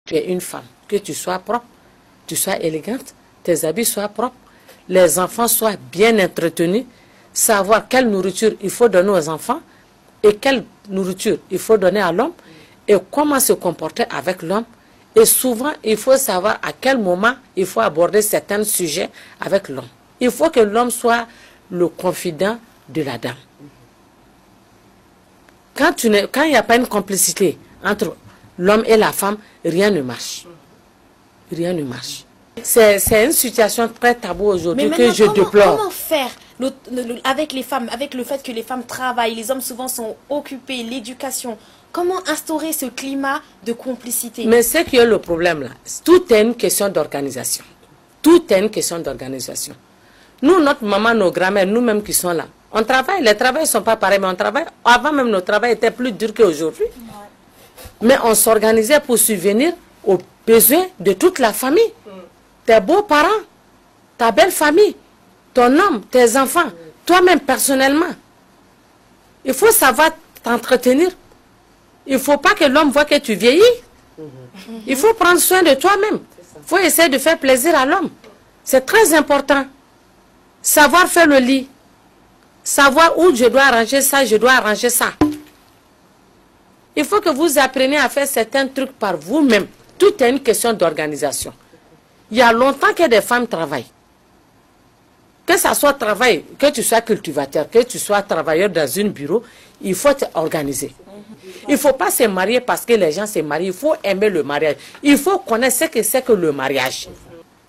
Tu es une femme, que tu sois propre, tu sois élégante, tes habits soient propres, les enfants soient bien entretenus, savoir quelle nourriture il faut donner aux enfants et quelle nourriture il faut donner à l'homme et comment se comporter avec l'homme. Et souvent, il faut savoir à quel moment il faut aborder certains sujets avec l'homme. Il faut que l'homme soit le confident de la dame. Quand il n'y a pas une complicité entre l'homme et la femme, rien ne marche. Rien ne marche. C'est une situation très taboue aujourd'hui que je déplore. Comment faire avec les femmes, avec le fait que les femmes travaillent, les hommes souvent sont occupés, l'éducation? Comment instaurer ce climat de complicité? Mais c'est qui est le problème là. Tout est une question d'organisation. Tout est une question d'organisation. Nous, notre maman, nos grands-mères, nous-mêmes qui sommes là, on travaille. Les travails ne sont pas pareils, mais on travaille. Avant même, nos travails étaient plus durs qu'aujourd'hui. Mais on s'organisait pour subvenir aux besoins de toute la famille. Tes beaux-parents, ta belle famille, ton homme, tes enfants, toi-même personnellement. Il faut savoir t'entretenir. Il ne faut pas que l'homme voit que tu vieillis. Il faut prendre soin de toi-même. Il faut essayer de faire plaisir à l'homme. C'est très important. Savoir faire le lit. Savoir où je dois arranger ça, je dois arranger ça. Il faut que vous appreniez à faire certains trucs par vous-même. Tout est une question d'organisation. Il y a longtemps que des femmes travaillent. Que ce soit travail, que tu sois cultivateur, que tu sois travailleur dans un bureau, il faut t'organiser. Il ne faut pas se marier parce que les gens se marient. Il faut aimer le mariage. Il faut connaître ce que c'est que le mariage.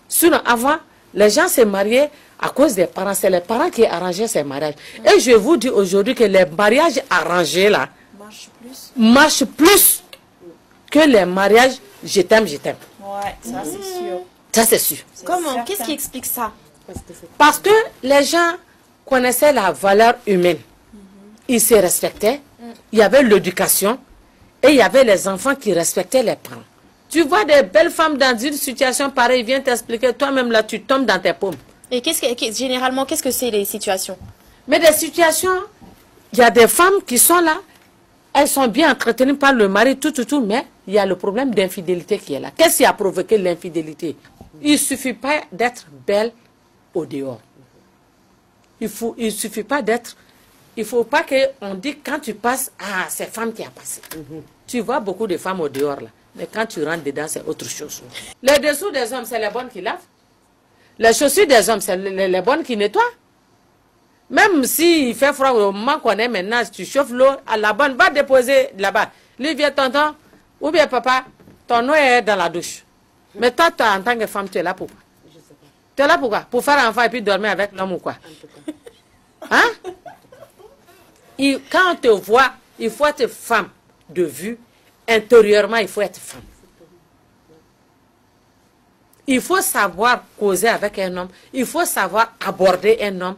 Sinon, avant, les gens se mariaient à cause des parents. C'est les parents qui arrangeaient ces mariages. Et je vous dis aujourd'hui que les mariages arrangés là marchent plus que les mariages je t'aime, je t'aime. Ouais, ça c'est sûr. Ça c'est sûr. Comment? Qu'est-ce qui explique ça? Parce que les gens connaissaient la valeur humaine. Ils se respectaient. Il y avait l'éducation. Et il y avait les enfants qui respectaient les parents. Tu vois des belles femmes dans une situation pareille, viens t'expliquer, toi-même là, tu tombes dans tes paumes. Et généralement, qu'est-ce que c'est les situations? Mais des situations, il y a des femmes qui sont là, elles sont bien entretenues par le mari, tout, mais il y a le problème d'infidélité qui est là. Qu'est-ce qui a provoqué l'infidélité? Il ne suffit pas d'être belle au dehors. Il suffit pas d'être... Il ne faut pas qu'on dise quand tu passes, ah, c'est femme qui a passé. Tu vois beaucoup de femmes au dehors là. Mais quand tu rentres dedans, c'est autre chose. Les dessous des hommes, c'est les bonnes qui lavent. Les chaussures des hommes, c'est les bonnes qui nettoient. Même s'il fait froid au moment qu'on est maintenant, si tu chauffes l'eau, à la bonne, va déposer là-bas. Lui vient tonton, ou bien papa, ton eau est dans la douche. Mais toi, en tant que femme, tu es là pourquoi? Tu es là pourquoi? Pour faire un enfant et puis dormir avec l'homme ou quoi? Hein? Quand on te voit, il faut être femme de vue. Intérieurement, il faut être femme. Il faut savoir causer avec un homme. Il faut savoir aborder un homme.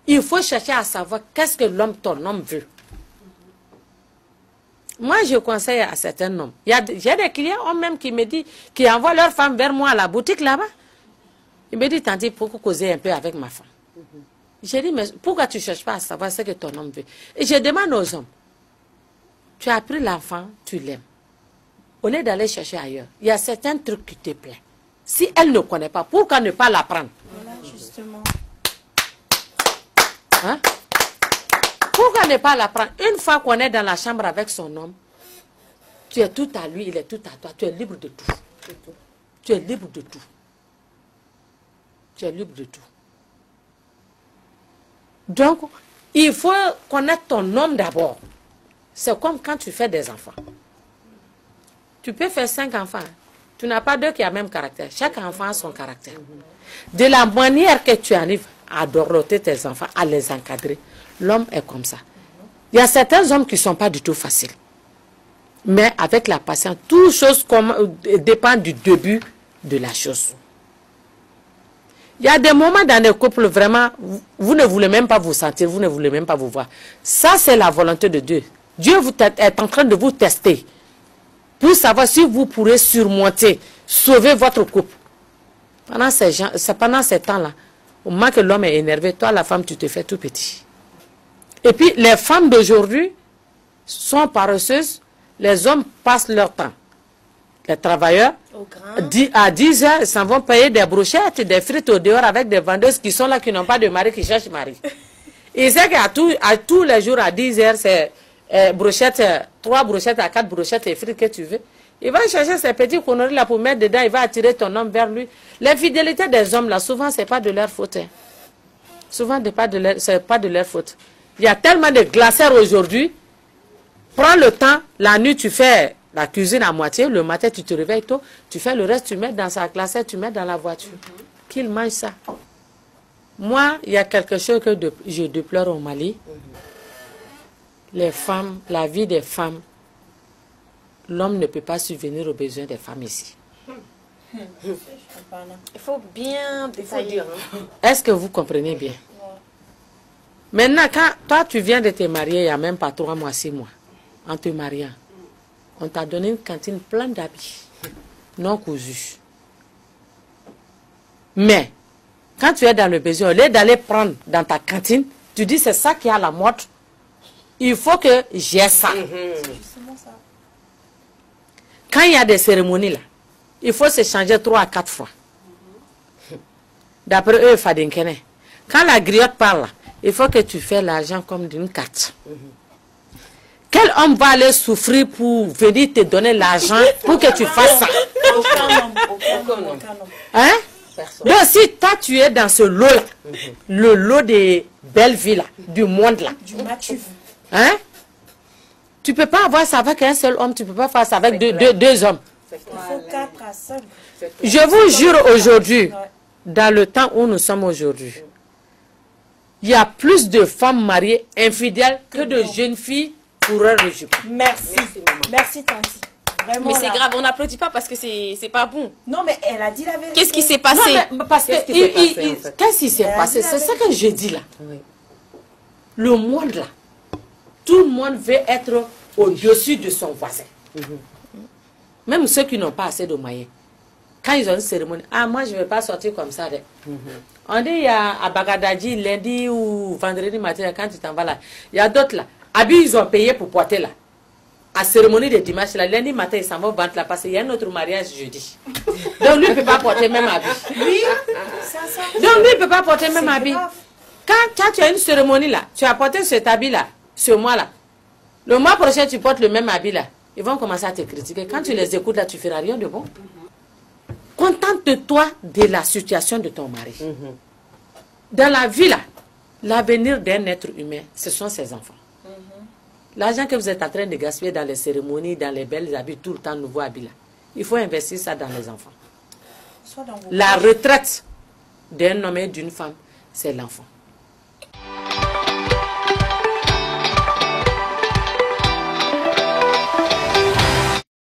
Il faut chercher à savoir qu'est-ce que l'homme, ton homme veut. Moi, je conseille à certains hommes. J'ai des clients hommes même qui me disent, qui envoient leur femme vers moi à la boutique là-bas. Ils me disent, tante, pourquoi causer un peu avec ma femme? J'ai dit, mais pourquoi tu ne cherches pas à savoir ce que ton homme veut? Et je demande aux hommes, tu as pris l'enfant, tu l'aimes. Au lieu d'aller chercher ailleurs, il y a certains trucs qui te plaisent. Si elle ne connaît pas, pourquoi ne pas l'apprendre? Voilà, justement. Hein? Pourquoi ne pas l'apprendre? Une fois qu'on est dans la chambre avec son homme, tu es tout à lui, il est tout à toi. Tu es libre de tout. Tu es libre de tout. Tu es libre de tout. Donc, il faut connaître ton homme d'abord. C'est comme quand tu fais des enfants. Tu peux faire 5 enfants. Tu n'as pas 2 qui ont le même caractère. Chaque enfant a son caractère. De la manière que tu arrives à doroter tes enfants, à les encadrer, l'homme est comme ça. Il y a certains hommes qui ne sont pas du tout faciles. Mais avec la patience, toute chose dépend du début de la chose. Il y a des moments dans les couples, vraiment, vous ne voulez même pas vous sentir, vous ne voulez même pas vous voir. Ça, c'est la volonté de Dieu. Dieu est en train de vous tester pour savoir si vous pourrez surmonter, sauver votre couple. Pendant ces temps-là, au moment que l'homme est énervé, toi, la femme, tu te fais tout petit. Et puis, les femmes d'aujourd'hui sont paresseuses, les hommes passent leur temps. les travailleurs, à 10 heures, ils s'en vont payer des brochettes, des frites au dehors avec des vendeuses qui sont là, qui n'ont pas de mari, qui cherchent mari. Il sait qu'à tous les jours, à 10 heures, c'est brochettes, 3 brochettes à 4 brochettes et frites que tu veux. Il va chercher ces petits conneries là pour mettre dedans, il va attirer ton homme vers lui. L'infidélité des hommes là, souvent, c'est pas de leur faute. Hein. Souvent, c'est pas de leur faute. Il y a tellement de glacières aujourd'hui. Prends le temps, la nuit, tu fais la cuisine à moitié, le matin, tu te réveilles tôt, tu fais le reste, tu mets dans sa glacière, tu mets dans la voiture. Qu'il mange ça. Moi, il y a quelque chose que je déplore au Mali. Les femmes, la vie des femmes, l'homme ne peut pas subvenir aux besoins des femmes ici. Il faut bien détailler. Est-ce que vous comprenez bien? Maintenant, quand toi, tu viens de te marier, il n'y a même pas 3 mois, 6 mois, en te mariant, on t'a donné une cantine pleine d'habits, non cousus. Mais, quand tu es dans le besoin, au lieu d'aller prendre dans ta cantine, tu dis c'est ça qui est à la mode, il faut que j'ai ça. Quand il y a des cérémonies là, il faut se changer 3 à 4 fois. D'après eux, Fadinkene. Quand la griotte parle, là, il faut que tu fasses l'argent comme d'une carte. Quel homme va aller souffrir pour venir te donner l'argent pour que tu fasses ça? Aucun homme. Hein? Donc si toi tu es dans ce lot-là, le lot des belles villes, du monde là, hein? Tu ne peux pas avoir ça avec un seul homme, tu ne peux pas faire ça avec deux hommes. Il faut 4 à 5. Je vous jure aujourd'hui, dans le temps où nous sommes aujourd'hui, il y a plus de femmes mariées infidèles que de jeunes filles pour leur jupe. Merci. Merci, Tanti. Vraiment, mais c'est grave, on n'applaudit pas parce que c'est pas bon. Non, mais elle a dit la vérité. Qu'est-ce qui s'est passé? Qu'est-ce qui s'est passé? C'est ça que je dis là. Oui. Le monde là, tout le monde veut être au-dessus de son voisin. Même ceux qui n'ont pas assez de moyens. Quand ils ont une cérémonie, ah moi je ne vais pas sortir comme ça. On dit il y a à Bagadadji, lundi ou vendredi matin, quand tu t'en vas là, il y a d'autres là. Habits ils ont payé pour porter là. À cérémonie de dimanche, là, lundi matin, ils s'en vont vendre là parce qu'il y a un autre mariage jeudi. Donc lui ne peut pas porter même habit. Oui. Donc lui ne peut pas porter même habit. Quand tu as une cérémonie là, tu as porté cet habit là, ce mois là. Le mois prochain, tu portes le même habit là. Ils vont commencer à te critiquer. Quand tu les écoutes là, tu ne feras rien de bon. Contente-toi de la situation de ton mari. Dans la vie là, l'avenir d'un être humain, ce sont ses enfants. L'argent que vous êtes en train de gaspiller dans les cérémonies, dans les belles habits, tout le temps, nouveaux habits là, il faut investir ça dans les enfants. La retraite d'un homme et d'une femme, c'est l'enfant.